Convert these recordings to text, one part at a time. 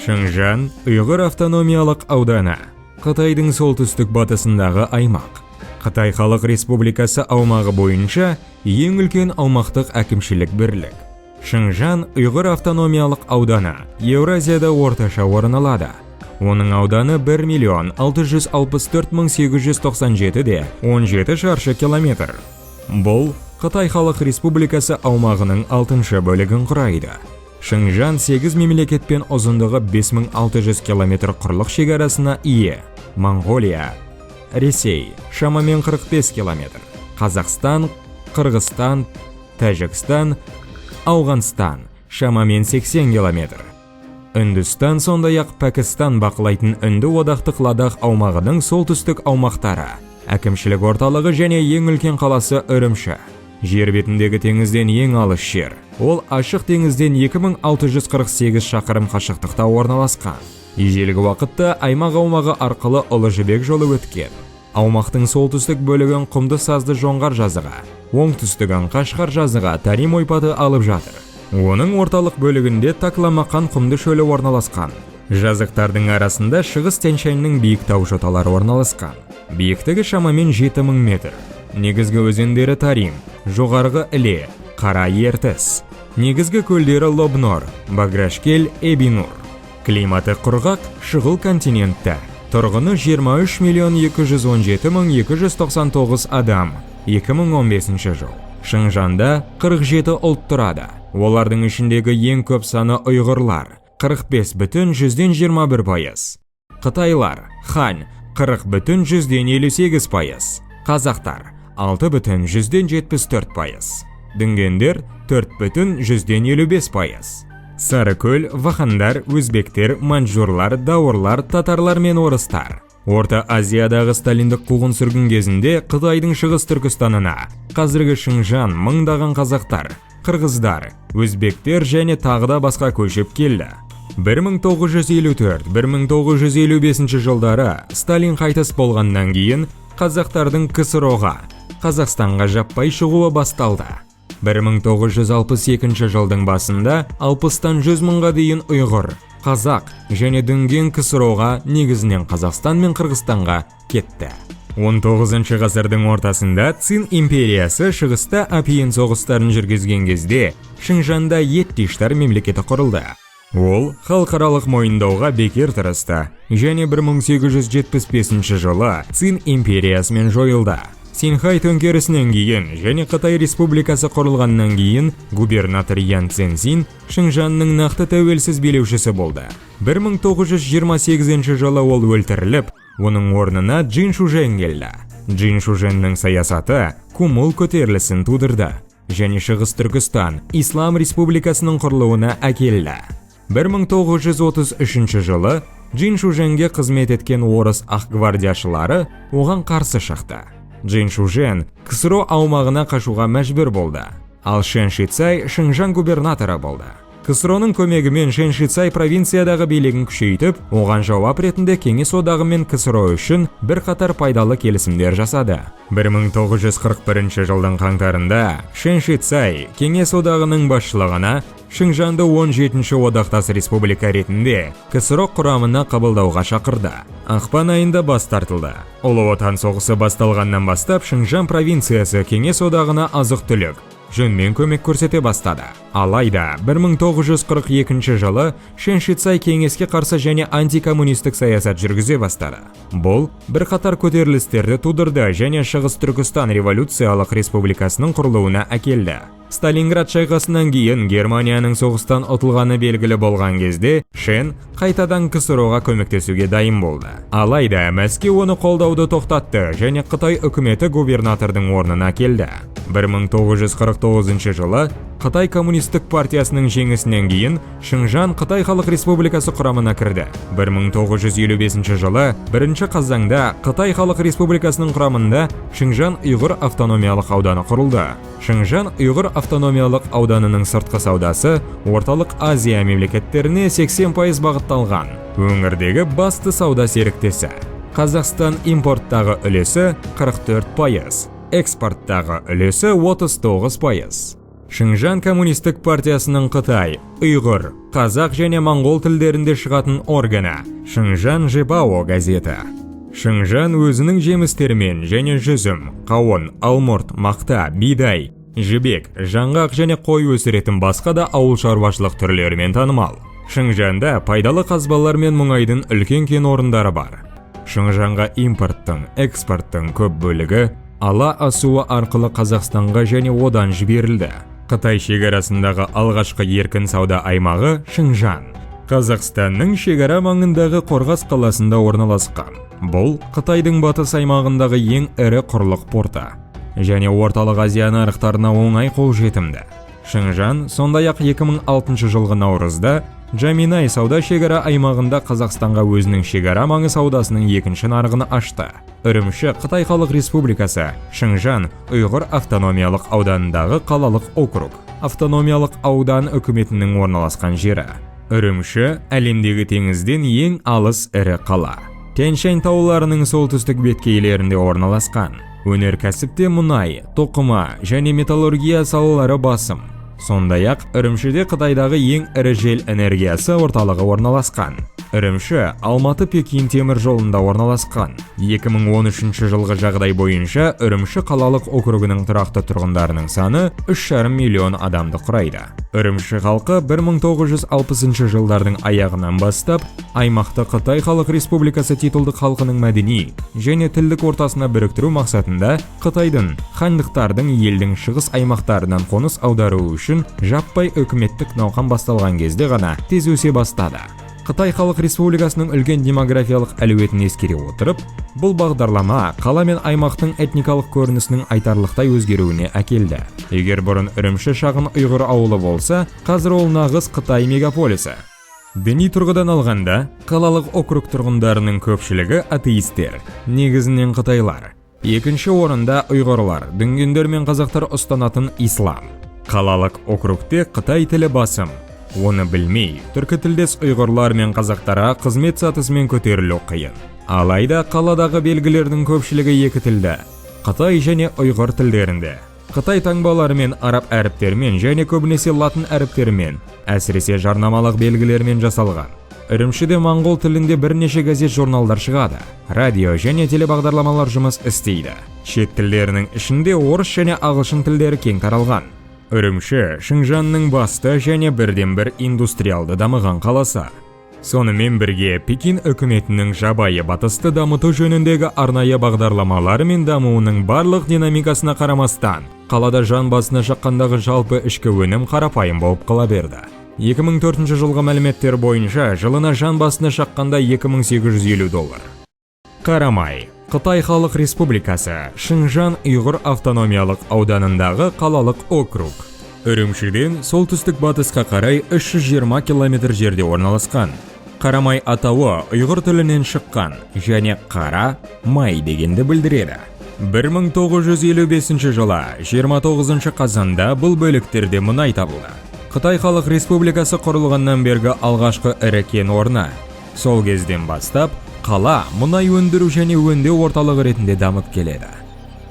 Шыңжан Ұйғыр автономиялық ауданы, Қытайдың солтүстік батысындағы аймақ. Қытай Халық Республикасы аумағы бойынша ең үлкен аумақтық әкімшілік бірлік. Шыңжан Ұйғыр автономиялық ауданы Еуразияда орташа орын алады. Оның ауданы 1,644,897,17 шаршы километр. Бұл Қытай Халық Республикасы аумағының 6-шы бөлігін құрайды. Шыңжан 8 мемлекетпен ұзындығы 5600 км құрлық шекарасына ие. Монғолия, Ресей шамамен 45 км, Қазақстан, Қырғызстан, Тәжікстан, Ауғанстан шамамен 80 км. Үндістан сондай-ақ Пәкістан бақылайтын Үнді одақтық Ладах аумағының солтүстік аумақтары. Әкімшілік орталығы және ең үлкен қаласы Үрімші. Жер бетіндегі теңізден ең алыс жер. Ол ашық теңізден 2648 шақырым қашықтықта орналасқан. Ежелгі уақытта аймақ аумағы арқылы Ұлы Жібек жолы өткен. Аумақтың солтүстік бөлігін Құмды Сазды Жоңғар жазығы, оңтүстігін Қашқар жазығы Тарим ойпаты алып жатыр. Оның орталық бөлігінде Такламақан құмды шөлі орналасқан. Жазықтардың арасында Шығыс Тянь-Шаньның биік тау жоталары орналасқан. Биіктігі шамамен 7000 метр. Негізгі өзендері Тарим, жоғарғы Іле, Қара Ертіс. Негізгі көлдері Лобнор, Баграшкел, Эбинур. Климаты құрғақ, шұғыл континентті. Тұрғыны 23,217,299 адам. 2015 жыл. Шыңжанда 47 ұлт тұрады. Олардың ішіндегі ең көп саны ұйғырлар, 45,21%. Қытайлар, Хан, 40,58%. Қазақтар, 6,74%. Дүнгендер, 4,55%. Сарыкөл, вахандар, өзбектер, манжурлар, дауырлар, татарлар мен орыстар. Орта Азиядағы сталиндік қуғын сүргін кезінде Қытайдың шығыс Түркістанына, қазіргі Шыңжан мыңдаған қазақтар, қырғыздар, өзбектер және тағыда басқа көшіп келді. 1954-1955 жылдары Сталин қайтыс болғаннан кейін қазақтардың КСРО-ға, Қазақстанға жаппай шығуы басталды. 1962 жылдың басында 60-тан 100 мыңға дейін ұйғыр, қазақ және дүнген КСРО-ға, негізінен Қазақстан мен Қырғызстанға кетті. 19 ғасырдың ортасында Цин империясы шығыста апиын соғыстарын жүргізген кезде Шыңжанда Еттиштар мемлекеті құрылды. Ол халықаралық мойындауға бекер тырысты және 1875 жылы Цин империясымен жойылды. Синхай төңкерісінен кейін және Қытай Республикасы құрылғаннан кейін губернатор Ян Цзиньсин Шыңжанның нақты тәуелсіз билеушісі болды. 1928 жылы ол өлтіріліп, оның орнына Джин Шужен келді. Джин Шуженнің саясаты Кумул көтерілісін тудырды және Шығыс Түркістан Ислам Республикасының құрылуына әкелді. 1933 жылы Джин Шуженге қызмет еткен орыс ақгвардияшылары оған қарсы шықты. Джин Шужен КСРО аумағына қашуға мәжбүр болды. Ал Шэн Шицай Шыңжан губернаторы болды. КСРОның көмегімен Шэн Шицай провинциядағы билігін күшейтіп, оған жауап ретінде Кеңес одағы мен КСРО үшін бір қатар пайдалы келісімдер жасады. 1941 жылдың қаңтарында Шэн Шицай Кеңес одағының басшылығына Шыңжанды 17-ші одақтас республика ретінде КСРО құрамына қабылдауға шақырды. Ақпан айында бас тартылды. Ұлы отан соғысы басталғаннан бастап Шыңжан провинциясы Кеңес одағына азық-түлік жөнмен көмек көрсете бастады. Алайда 1942 жылы Шэн Шицай кеңеске қарсы және антикоммунистік саясат жүргізе бастады. Бұл бір қатар көтерілістерді тудырды және Шығыс Түркістан революциялық республикасының құрылуына әкелді. Сталинград шайқасынан кейін Германияның соғыстан ұтылғаны белгілі болған кезде Шэн қайтадан КСРО-ға көмектесуге дайын болды. Алайда Мәскеу оны қолдауды тоқтатты және Қытай үкіметі губернатордың орнына келді. 1949 жылы Қытай коммунистік партиясының жеңісінен кейін Шыңжан Қытай Халық Республикасы құрамына кірді. 1955 жылы 1 қазанда Қытай Халық Республикасының құрамында Шыңжан Ұйғыр автономиялық ауданы құрылды. Шыңжан Ұйғыр автономиялық ауданының сыртқы саудасы орталық Азия мемлекеттеріне 80% бағытталған. Өңірдегі басты сауда серіктесі. Қазақстан импорттағы үлесі 44%, экспорттағы үлесі 39%. Шыңжан коммунистік партиясының Қытай, ұйғыр, қазақ және моңғол тілдерінде шығатын органы Шыңжан Жибао газеті. Шыңжан өзінің жемістерімен және жүзім, қауын, алмұрт, мақта, бидай, жібек, жаңғақ және қой өсіретін басқа да ауыл шаруашылық түрлерімен танымал. Шыңжанда пайдалы қазбалар мен мұнайдың үлкен кен орындары бар. Шыңжанға импорттың, экспорттың көп бөлігі Ала асуы арқылы Қазақстанға және одан жіберілді. Қытай шекарасындағы алғашқы еркін сауда аймағы Шыңжан. Қазақстанның шекара маңындағы Қорғас қаласында орналасқан. Бұл Қытайдың батыс аймағындағы ең ірі құрлық порты және орталық Азия нарықтарына оңай қолжетімді. Шыңжан сондай-ақ 2006 жылғы наурызда Жаминай сауда шекара аймағында Қазақстанға өзінің шекара маңы саудасының екінші нарығын ашты. Үрімші Қытай Халық Республикасы, Шыңжан ұйғыр автономиялық ауданындағы қалалық округ. Автономиялық аудан үкіметінің орналасқан жері. Үрімші әлемдегі теңізден ең алыс ірі қала. Тянь-Шань тауларының солтүстік беткейлерінде орналасқан. Өнеркәсіпте мұнай, тоқыма және металлургия салалары басым. Сондай-ақ Үрімшіде Қытайдағы ең ірі жел энергиясы орталығы орналасқан. Үрімші Алматы-Пекин темір жолында орналасқан. 2013 жылғы жағдай бойынша Үрімші қалалық округінің тұрақты тұрғындарының саны 3,5 миллион адамды құрайды. Үрімші халқы 1960 жылдардың аяғынан бастап аймақты Қытай Халық Республикасы титулдық халқының мәдени және тілдік ортасына біріктіру мақсатында Қытайдың хандықтардың елдің шығыс аймақтарынан қоныс аудару үшін жаппай үкіметтік науқан басталған кезде ғана тез өсе бастады. Қытай Халық Республикасының үлкен демографиялық әлеуетін ескере отырып, бұл бағдарлама қала мен аймақтың этникалық көрінісінің айтарлықтай өзгеруіне әкелді. Егер бұрын Үрімші шағын ұйғыр ауылы болса, қазір ол нағыз Қытай мегаполисі. Діни тұрғыдан алғанда, қалалық округ тұрғындарының көпшілігі атеистер, негізінен қытайлар. Екінші орында ұйғырлар, дүнгендер мен қазақтар ұстанатын ислам. Қалалық округте Қытай тілі басым. Оны білмей, түркі тілдес ұйғырлар мен қазақтарға қызмет сатысымен көтерілу қиын. Алайда қаладағы белгілердің көпшілігі екі тілді, Қытай және ұйғыр тілдерінде. Қытай таңбаларымен, араб әріптермен және көбінесе латын әріптермен, әсіресе жарнамалық белгілермен жасалған. Үрімшіде моңғол тілінде бірнеше газет журналдар шығады. Радио және телебағдарламалар жұмыс істейді. Шет тілдерінің ішінде орыс және ағылшын тілдері кең таралған. Үрімші Шыңжанның басты және бірден-бір индустриалды дамыған қаласы. Сонымен бірге Пекин үкіметінің жабайы батысты дамыту жөніндегі арнайы бағдарламалары мен дамуының барлық динамикасына қарамастан, қалада жан басына шаққандағы жалпы ішкі өнім қарапайым болып қала берді. 2004 жылғы мәліметтер бойынша жылына жан басына шаққанда $2850. Қарамай Қытай Халық Республикасы, Шыңжан ұйғыр автономиялық ауданындағы қалалық округ. Үрімшіден солтүстік батысқа қарай 320 км жерде орналасқан. Қарамай атауы ұйғыр тілінен шыққан және қара май дегенді білдіреді. 1955 жылы 29 қазанда бұл бөліктерде мұнай табылды. Қытай Халық Республикасы құрылғаннан бергі алғашқы ірі кен орны. Сол кезден бастап қала мұнай өндіру және өңдеу орталығы ретінде дамып келеді.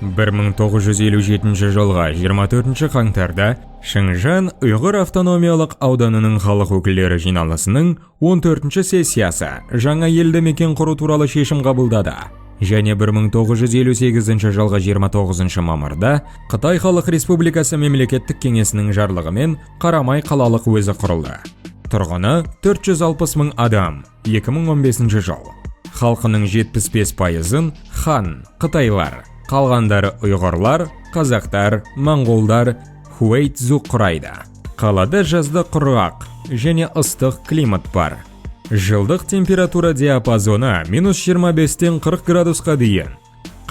1957 жылғы 24 қаңтарда Шыңжан ұйғыр автономиялық ауданының халық өкілдері жиналысының 14 сессиясы жаңа елді мекен құру туралы шешім қабылдады. Және 1958 жылғы 29 мамырда Қытай Халық Республикасы мемлекеттік кеңесінің жарлығымен Қарамай қалалық өзі құрылды. Тұрғыны 460 мың адам, 2015 жыл. Халқының 75%-ын хан, қытайлар, қалғандары ұйғырлар, қазақтар, моңғолдар, хуэйцзу құрайды. Қалада жазда құрғақ және ыстық климат бар. Жылдық температура диапазоны -25-тен 40 градусқа дейін.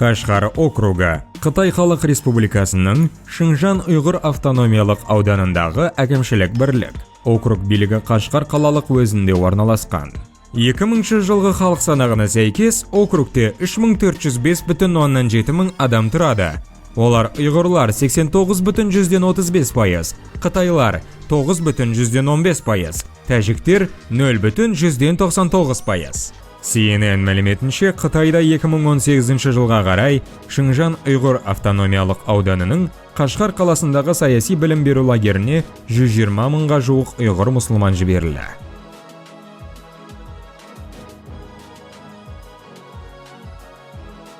Қашғар округы Қытай Халық Республикасының Шыңжан ұйғыр автономиялық ауданындағы әкімшілік бірлік. Округ билігі Қашғар қалалық өзінде орналасқан. 2000 жылғы халық санағына сәйкес округте 3405,7 мың адам тұрады. Олар ұйғырлар 89,35%, қытайлар 9,15%, тәжіктер 0,99%. CNN мәліметінше, Қытайда 2018 жылға қарай Шыңжан ұйғыр автономиялық ауданының Қашқар қаласындағы саяси білім беру лагеріне 120 мыңға жуық ұйғыр мұсылман жіберілді.